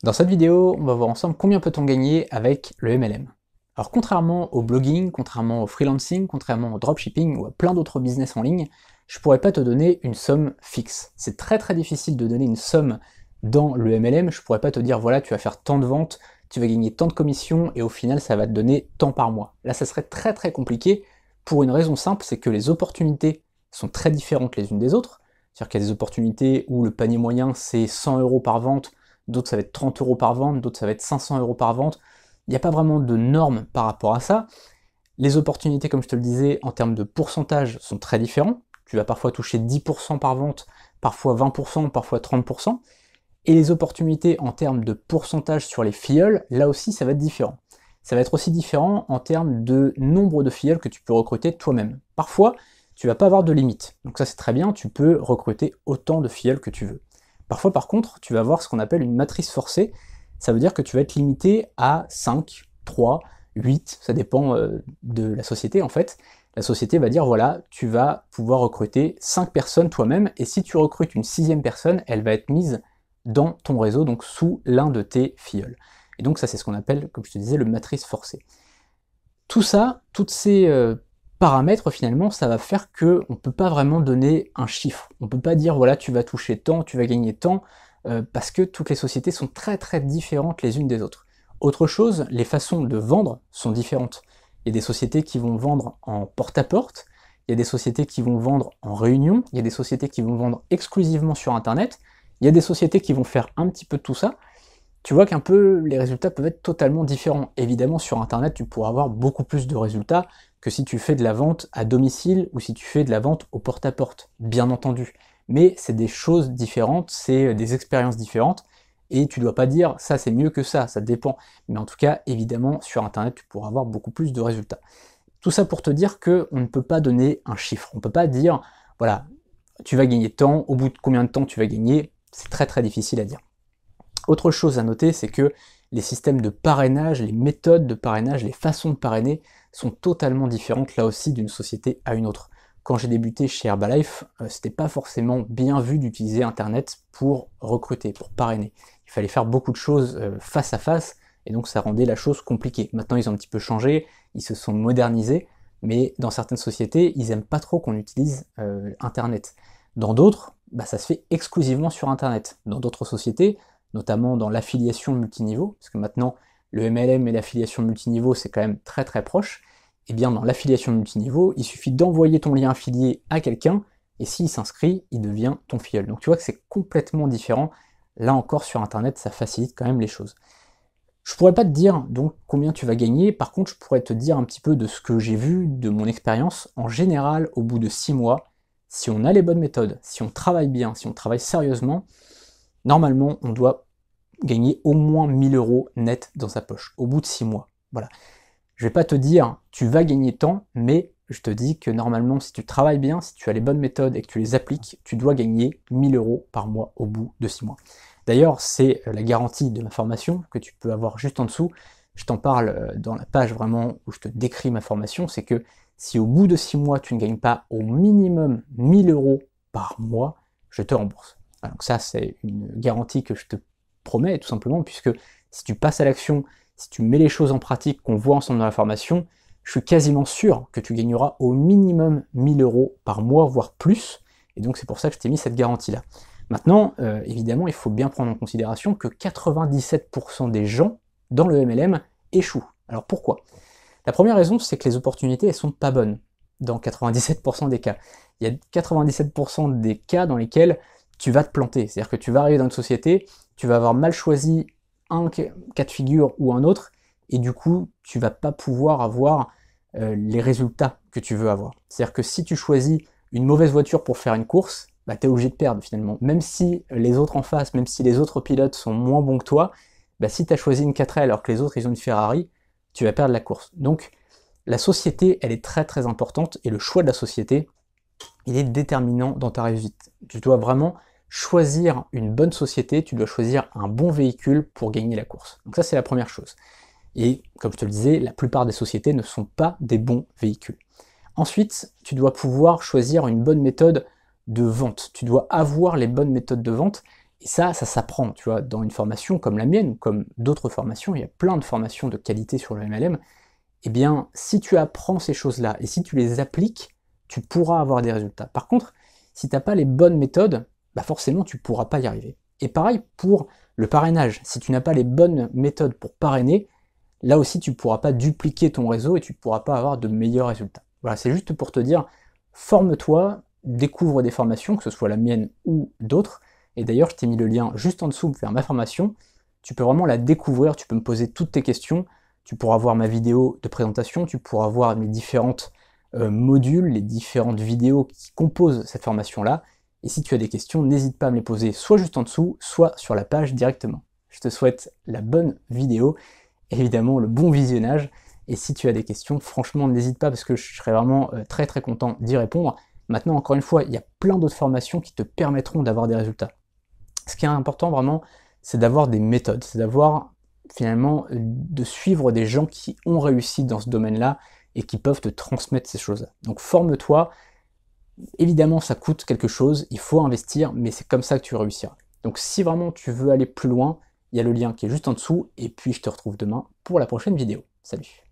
Dans cette vidéo, on va voir ensemble combien peut-on gagner avec le MLM. Alors contrairement au blogging, contrairement au freelancing, contrairement au dropshipping ou à plein d'autres business en ligne, je pourrais pas te donner une somme fixe. C'est très difficile de donner une somme dans le MLM, je pourrais pas te dire voilà tu vas faire tant de ventes, tu vas gagner tant de commissions et au final ça va te donner tant par mois. Là ça serait très compliqué pour une raison simple, c'est que les opportunités sont très différentes les unes des autres. C'est-à-dire qu'il y a des opportunités où le panier moyen c'est 100 € par vente, d'autres ça va être 30 € par vente, d'autres ça va être 500 € par vente. Il n'y a pas vraiment de normes par rapport à ça. Les opportunités, comme je te le disais, en termes de pourcentage sont très différents. Tu vas parfois toucher 10% par vente, parfois 20%, parfois 30%. Et les opportunités en termes de pourcentage sur les filleuls, là aussi ça va être différent. Ça va être aussi différent en termes de nombre de filleuls que tu peux recruter toi-même. Parfois, tu vas pas avoir de limite. Donc ça c'est très bien, tu peux recruter autant de filleuls que tu veux. Parfois par contre, tu vas avoir ce qu'on appelle une matrice forcée, ça veut dire que tu vas être limité à 5, 3, 8, ça dépend de la société en fait. La société va dire voilà, tu vas pouvoir recruter 5 personnes toi-même, et si tu recrutes une 6e personne, elle va être mise dans ton réseau, donc sous l'un de tes filleuls. Et donc ça c'est ce qu'on appelle, comme je te disais, le matrice forcée. Tout ça, toutes ces paramètres finalement, ça va faire que on peut pas vraiment donner un chiffre. On peut pas dire voilà tu vas toucher tant, tu vas gagner tant, parce que toutes les sociétés sont très différentes les unes des autres. Autre chose, les façons de vendre sont différentes. Il y a des sociétés qui vont vendre en porte-à-porte, il y a des sociétés qui vont vendre en réunion, il y a des sociétés qui vont vendre exclusivement sur internet, il y a des sociétés qui vont faire un petit peu de tout ça. Tu vois qu'un peu les résultats peuvent être totalement différents. Évidemment, sur internet, tu pourras avoir beaucoup plus de résultats que si tu fais de la vente à domicile ou si tu fais de la vente au porte-à-porte, bien entendu. Mais c'est des choses différentes, c'est des expériences différentes, et tu dois pas dire ça c'est mieux que ça dépend. Mais en tout cas, évidemment, sur internet, tu pourras avoir beaucoup plus de résultats. Tout ça pour te dire que on ne peut pas donner un chiffre. On peut pas dire voilà, tu vas gagner tant, au bout de combien de temps tu vas gagner, c'est très difficile à dire. Autre chose à noter, c'est que les systèmes de parrainage, les méthodes de parrainage, les façons de parrainer sont totalement différentes là aussi d'une société à une autre. Quand j'ai débuté chez Herbalife, c'était pas forcément bien vu d'utiliser internet pour recruter, pour parrainer. Il fallait faire beaucoup de choses face à face, et donc ça rendait la chose compliquée. Maintenant ils ont un petit peu changé, ils se sont modernisés, mais dans certaines sociétés, ils aiment pas trop qu'on utilise internet. Dans d'autres, ça se fait exclusivement sur internet. Dans d'autres sociétés, notamment dans l'affiliation multiniveau, parce que maintenant le MLM et l'affiliation multiniveau c'est quand même très proche, et bien dans l'affiliation multiniveau, il suffit d'envoyer ton lien affilié à quelqu'un, et s'il s'inscrit, il devient ton filleul. Donc tu vois que c'est complètement différent. Là encore sur internet, ça facilite quand même les choses. Je pourrais pas te dire donc combien tu vas gagner, par contre je pourrais te dire un petit peu de ce que j'ai vu, de mon expérience. En général, au bout de 6 mois, si on a les bonnes méthodes, si on travaille bien, si on travaille sérieusement, normalement, on doit gagner au moins 1000 € net dans sa poche, au bout de 6 mois. Voilà. Je vais pas te dire, tu vas gagner tant, mais je te dis que normalement, si tu travailles bien, si tu as les bonnes méthodes et que tu les appliques, tu dois gagner 1000 € par mois au bout de 6 mois. D'ailleurs, c'est la garantie de ma formation que tu peux avoir juste en dessous. Je t'en parle dans la page vraiment où je te décris ma formation, c'est que si au bout de 6 mois, tu ne gagnes pas au minimum 1000 € par mois, je te rembourse. Donc ça, c'est une garantie que je te promets, tout simplement, puisque si tu passes à l'action, si tu mets les choses en pratique qu'on voit ensemble dans la formation, je suis quasiment sûr que tu gagneras au minimum 1000 € par mois, voire plus, et donc c'est pour ça que je t'ai mis cette garantie-là. Maintenant, évidemment, il faut bien prendre en considération que 97% des gens dans le MLM échouent. Alors pourquoi? La première raison, c'est que les opportunités, elles sont pas bonnes, dans 97% des cas. Il y a 97% des cas dans lesquels tu vas te planter. C'est-à-dire que tu vas arriver dans une société, tu vas avoir mal choisi un cas de figure ou un autre, et du coup, tu vas pas pouvoir avoir les résultats que tu veux avoir. C'est-à-dire que si tu choisis une mauvaise voiture pour faire une course, tu es obligé de perdre finalement. Même si les autres en face, même si les autres pilotes sont moins bons que toi, si tu as choisi une 4L alors que les autres ils ont une Ferrari, tu vas perdre la course. Donc la société, elle est très importante, et le choix de la société, il est déterminant dans ta réussite. Tu dois vraiment choisir une bonne société, tu dois choisir un bon véhicule pour gagner la course. Donc ça, c'est la première chose. Et comme je te le disais, la plupart des sociétés ne sont pas des bons véhicules. Ensuite, tu dois pouvoir choisir une bonne méthode de vente. Tu dois avoir les bonnes méthodes de vente, Et ça s'apprend, tu vois, dans une formation comme la mienne, ou comme d'autres formations, il y a plein de formations de qualité sur le MLM, eh bien, si tu apprends ces choses-là, et si tu les appliques, tu pourras avoir des résultats. Par contre, si tu n'as pas les bonnes méthodes, bah forcément, tu ne pourras pas y arriver. Et pareil pour le parrainage, si tu n'as pas les bonnes méthodes pour parrainer, là aussi, tu ne pourras pas dupliquer ton réseau et tu ne pourras pas avoir de meilleurs résultats. Voilà, c'est juste pour te dire, forme-toi, découvre des formations, que ce soit la mienne ou d'autres, et d'ailleurs, je t'ai mis le lien juste en dessous vers ma formation, tu peux vraiment la découvrir, tu peux me poser toutes tes questions, tu pourras voir ma vidéo de présentation, tu pourras voir mes différentes modules, les différentes vidéos qui composent cette formation-là, et si tu as des questions, n'hésite pas à me les poser soit juste en dessous, soit sur la page directement. Je te souhaite la bonne vidéo, évidemment le bon visionnage, et si tu as des questions, franchement n'hésite pas parce que je serai vraiment très très content d'y répondre. Maintenant, encore une fois, il y a plein d'autres formations qui te permettront d'avoir des résultats. Ce qui est important vraiment, c'est d'avoir des méthodes, c'est d'avoir finalement de suivre des gens qui ont réussi dans ce domaine-là et qui peuvent te transmettre ces choses-là. Donc forme-toi, évidemment ça coûte quelque chose, il faut investir, mais c'est comme ça que tu réussiras. Donc si vraiment tu veux aller plus loin, il y a le lien qui est juste en dessous, et puis je te retrouve demain pour la prochaine vidéo. Salut!